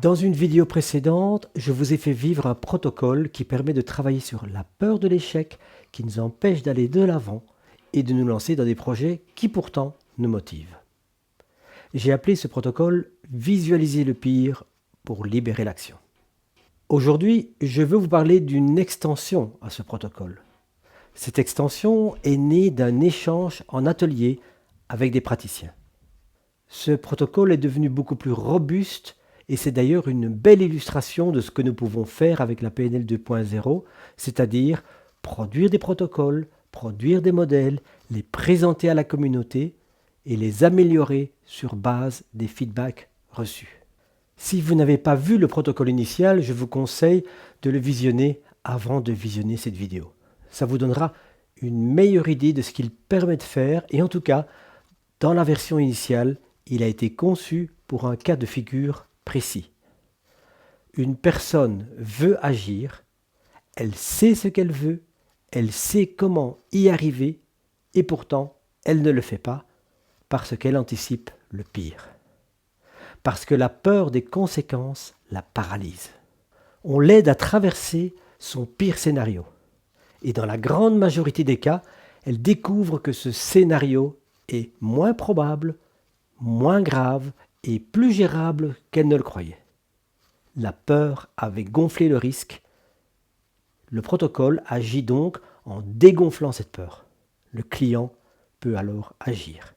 Dans une vidéo précédente, je vous ai fait vivre un protocole qui permet de travailler sur la peur de l'échec qui nous empêche d'aller de l'avant et de nous lancer dans des projets qui pourtant nous motivent. J'ai appelé ce protocole « Visualiser le pire pour libérer l'action ». Aujourd'hui, je veux vous parler d'une extension à ce protocole. Cette extension est née d'un échange en atelier avec des praticiens. Ce protocole est devenu beaucoup plus robuste et c'est d'ailleurs une belle illustration de ce que nous pouvons faire avec la PNL 2.0, c'est-à-dire produire des protocoles, produire des modèles, les présenter à la communauté et les améliorer sur base des feedbacks reçus. Si vous n'avez pas vu le protocole initial, je vous conseille de le visionner avant de visionner cette vidéo. Ça vous donnera une meilleure idée de ce qu'il permet de faire et en tout cas, dans la version initiale, il a été conçu pour un cas de figure précis. Une personne veut agir, elle sait ce qu'elle veut, elle sait comment y arriver et pourtant elle ne le fait pas parce qu'elle anticipe le pire. Parce que la peur des conséquences la paralyse. On l'aide à traverser son pire scénario. Et dans la grande majorité des cas, elle découvre que ce scénario est moins probable, moins grave et plus gérable qu'elle ne le croyait. La peur avait gonflé le risque. Le protocole agit donc en dégonflant cette peur. Le client peut alors agir.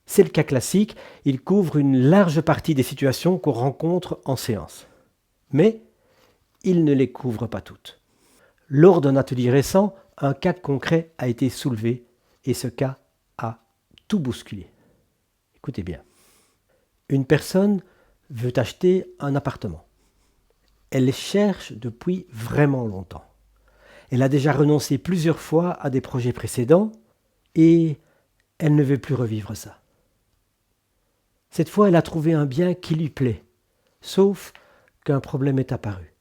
C'est le cas classique, il couvre une large partie des situations qu'on rencontre en séance. Mais il ne les couvre pas toutes. Lors d'un atelier récent, un cas concret a été soulevé et ce cas a tout bousculé. Écoutez bien. Une personne veut acheter un appartement. Elle cherche depuis vraiment longtemps. Elle a déjà renoncé plusieurs fois à des projets précédents et elle ne veut plus revivre ça. Cette fois, elle a trouvé un bien qui lui plaît, sauf qu'un problème est apparu.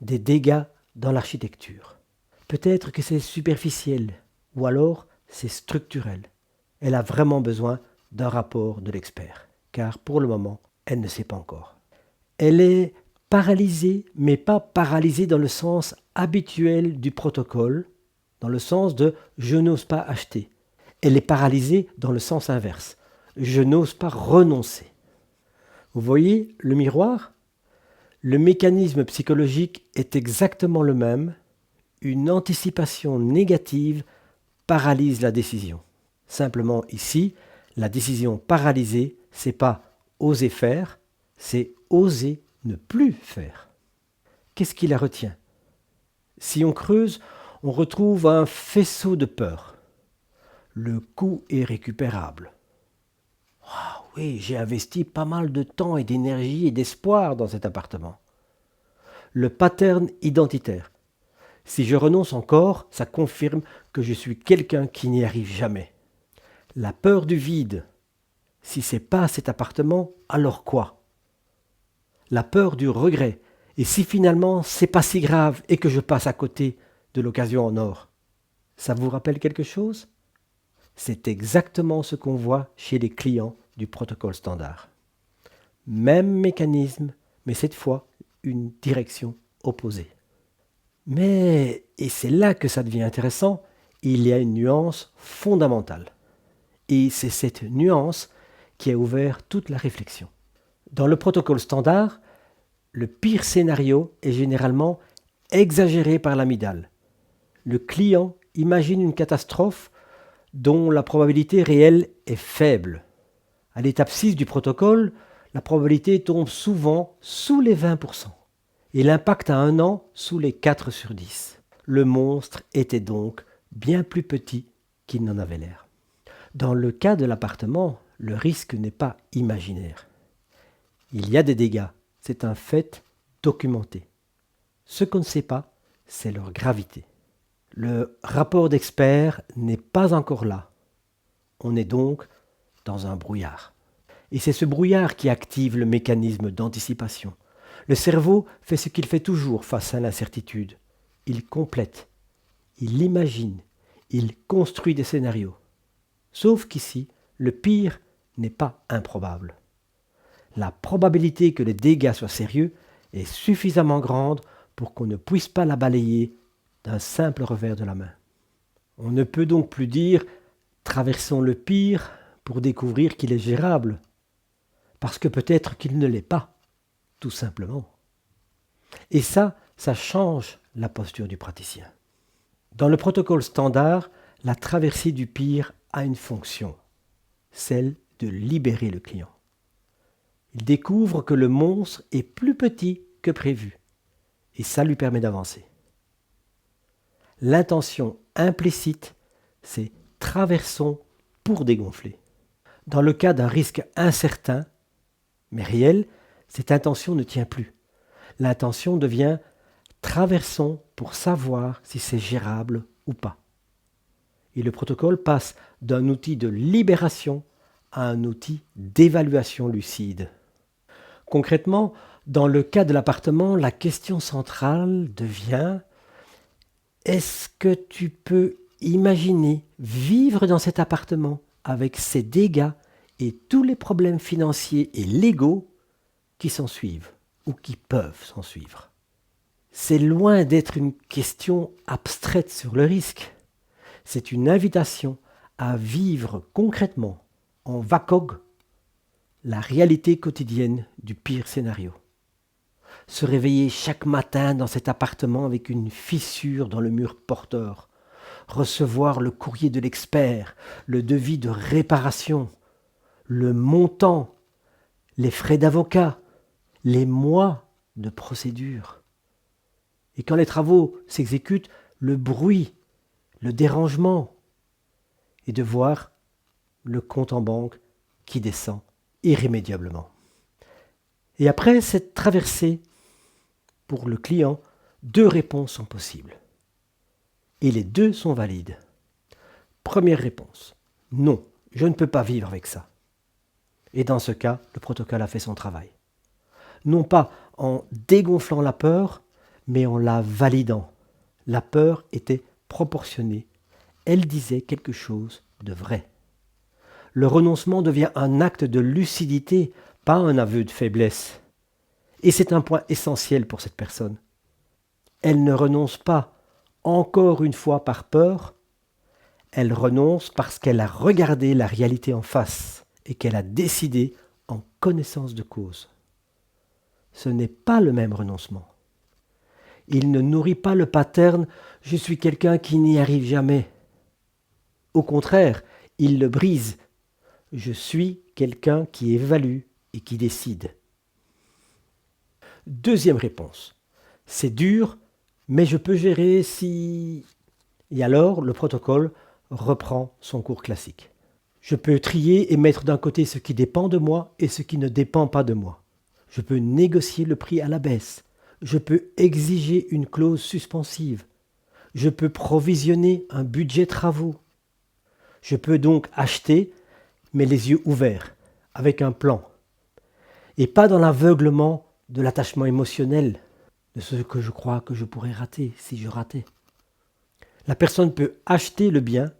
Des dégâts dans l'architecture. Peut-être que c'est superficiel ou alors c'est structurel. Elle a vraiment besoin d'un rapport de l'expert, car pour le moment, elle ne sait pas encore. Elle est paralysée, mais pas paralysée dans le sens habituel du protocole, dans le sens de « je n'ose pas acheter ». Elle est paralysée dans le sens inverse. Je n'ose pas renoncer. Vous voyez le miroir ? Le mécanisme psychologique est exactement le même. Une anticipation négative paralyse la décision. Simplement ici, la décision paralysée, c'est pas oser faire, c'est oser ne plus faire. Qu'est-ce qui la retient ? Si on creuse, on retrouve un faisceau de peur. Le coût est récupérable. Ah oui, j'ai investi pas mal de temps et d'énergie et d'espoir dans cet appartement. Le pattern identitaire. Si je renonce encore, ça confirme que je suis quelqu'un qui n'y arrive jamais. La peur du vide. Si c'est pas cet appartement, alors quoi ? La peur du regret. Et si finalement c'est pas si grave et que je passe à côté de l'occasion en or ? Ça vous rappelle quelque chose ? C'est exactement ce qu'on voit chez les clients du protocole standard. Même mécanisme, mais cette fois une direction opposée. Mais, et c'est là que ça devient intéressant, il y a une nuance fondamentale. Et c'est cette nuance qui a ouvert toute la réflexion. Dans le protocole standard, le pire scénario est généralement exagéré par l'amygdale. Le client imagine une catastrophe dont la probabilité réelle est faible. À l'étape 6 du protocole, la probabilité tombe souvent sous les 20% et l'impact à 1 an sous les 4 sur 10. Le monstre était donc bien plus petit qu'il n'en avait l'air. Dans le cas de l'appartement, le risque n'est pas imaginaire. Il y a des dégâts, c'est un fait documenté. Ce qu'on ne sait pas, c'est leur gravité. Le rapport d'expert n'est pas encore là. On est donc dans un brouillard. Et c'est ce brouillard qui active le mécanisme d'anticipation. Le cerveau fait ce qu'il fait toujours face à l'incertitude. Il complète, il imagine, il construit des scénarios. Sauf qu'ici, le pire n'est pas improbable. La probabilité que les dégâts soient sérieux est suffisamment grande pour qu'on ne puisse pas la balayer d'un simple revers de la main. On ne peut donc plus dire « traversons le pire » pour découvrir qu'il est gérable, parce que peut-être qu'il ne l'est pas, tout simplement. Et ça change la posture du praticien. Dans le protocole standard, la traversée du pire a une fonction, celle de libérer le client. Il découvre que le monstre est plus petit que prévu, et ça lui permet d'avancer. L'intention implicite, c'est « traversons pour dégonfler ». Dans le cas d'un risque incertain, mais réel, cette intention ne tient plus. L'intention devient « traversons pour savoir si c'est gérable ou pas ». Et le protocole passe d'un outil de libération à un outil d'évaluation lucide. Concrètement, dans le cas de l'appartement, la question centrale devient « est-ce que tu peux imaginer vivre dans cet appartement avec ses dégâts et tous les problèmes financiers et légaux qui s'en suivent ou qui peuvent s'en suivre ?» C'est loin d'être une question abstraite sur le risque. C'est une invitation à vivre concrètement, en VACOG, la réalité quotidienne du pire scénario. Se réveiller chaque matin dans cet appartement avec une fissure dans le mur porteur, recevoir le courrier de l'expert, le devis de réparation, le montant, les frais d'avocat, les mois de procédure. Et quand les travaux s'exécutent, le bruit, le dérangement, et de voir le compte en banque qui descend irrémédiablement. Et après cette traversée, pour le client, 2 réponses sont possibles. Et les 2 sont valides. Première réponse, non, je ne peux pas vivre avec ça. Et dans ce cas, le protocole a fait son travail. Non pas en dégonflant la peur, mais en la validant. La peur était proportionnée. Elle disait quelque chose de vrai. Le renoncement devient un acte de lucidité, pas un aveu de faiblesse. Et c'est un point essentiel pour cette personne. Elle ne renonce pas, encore une fois par peur, elle renonce parce qu'elle a regardé la réalité en face et qu'elle a décidé en connaissance de cause. Ce n'est pas le même renoncement. Il ne nourrit pas le pattern « je suis quelqu'un qui n'y arrive jamais ». Au contraire, il le brise. Je suis quelqu'un qui évalue et qui décide. Deuxième réponse. C'est dur, mais je peux gérer si... Et alors, le protocole reprend son cours classique. Je peux trier et mettre d'un côté ce qui dépend de moi et ce qui ne dépend pas de moi. Je peux négocier le prix à la baisse. Je peux exiger une clause suspensive. Je peux provisionner un budget travaux. Je peux donc acheter, mais les yeux ouverts, avec un plan. Et pas dans l'aveuglement de l'attachement émotionnel, de ce que je crois que je pourrais rater si je ratais. La personne peut acheter le bien,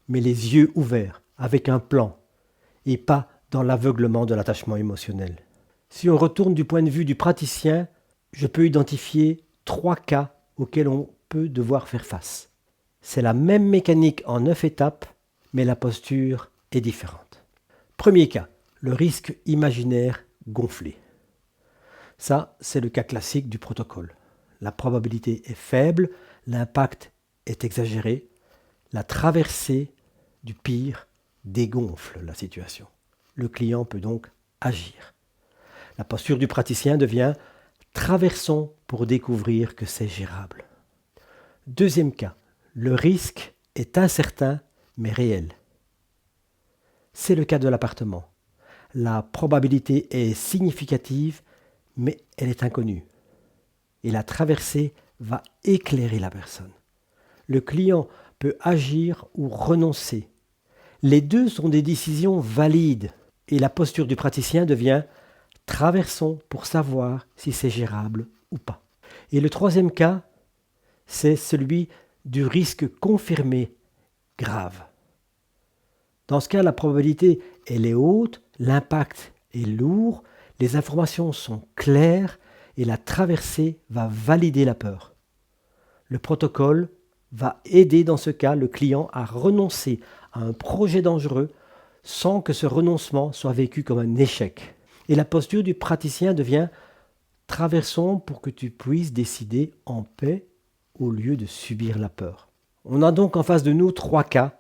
mais les yeux ouverts, avec un plan, et pas dans l'aveuglement de l'attachement émotionnel. Si on retourne du point de vue du praticien, je peux identifier 3 cas auxquels on peut devoir faire face. C'est la même mécanique en 9 étapes, mais la posture est différente. Premier cas, le risque imaginaire gonflé. Ça, c'est le cas classique du protocole. La probabilité est faible, l'impact est exagéré, la traversée du pire dégonfle la situation. Le client peut donc agir. La posture du praticien devient « traversons pour découvrir que c'est gérable ». Deuxième cas, le risque est incertain mais réel. C'est le cas de l'appartement. La probabilité est significative mais elle est inconnue. Et la traversée va éclairer la personne. Le client peut agir ou renoncer. Les 2 sont des décisions valides et la posture du praticien devient « traversons pour savoir si c'est gérable ou pas ». Et le troisième cas, c'est celui du risque confirmé grave. Dans ce cas, la probabilité elle est haute, l'impact est lourd, Les informations sont claires et la traversée va valider la peur. Le protocole va aider dans ce cas le client à renoncer à un projet dangereux sans que ce renoncement soit vécu comme un échec. Et la posture du praticien devient « traversons pour que tu puisses décider en paix au lieu de subir la peur ». On a donc en face de nous 3 cas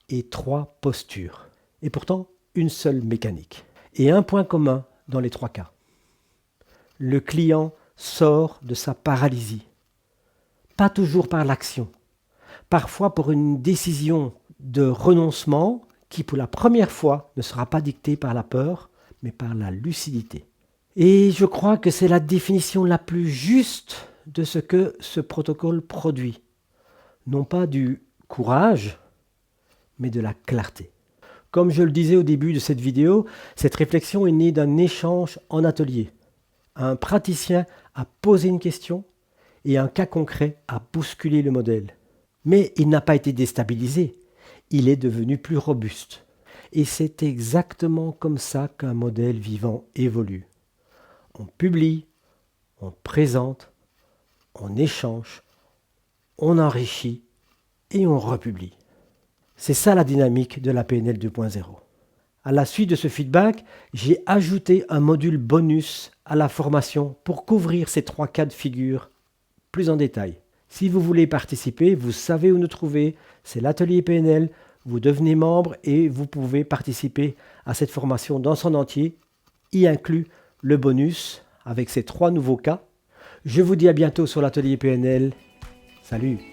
et 3 postures. Et pourtant, une seule mécanique. Et un point commun dans les 3 cas. Le client sort de sa paralysie. Pas toujours par l'action. Parfois pour une décision de renoncement qui pour la première fois ne sera pas dictée par la peur, mais par la lucidité. Et je crois que c'est la définition la plus juste de ce que ce protocole produit. Non pas du courage, mais de la clarté. Comme je le disais au début de cette vidéo, cette réflexion est née d'un échange en atelier. Un praticien a posé une question et un cas concret a bousculé le modèle. Mais il n'a pas été déstabilisé, il est devenu plus robuste. Et c'est exactement comme ça qu'un modèle vivant évolue. On publie, on présente, on échange, on enrichit et on republie. C'est ça la dynamique de la PNL 2.0. À la suite de ce feedback, j'ai ajouté un module bonus à la formation pour couvrir ces 3 cas de figure plus en détail. Si vous voulez participer, vous savez où nous trouver, c'est l'atelier PNL, vous devenez membre et vous pouvez participer à cette formation dans son entier, y inclut le bonus avec ces 3 nouveaux cas. Je vous dis à bientôt sur l'atelier PNL. Salut!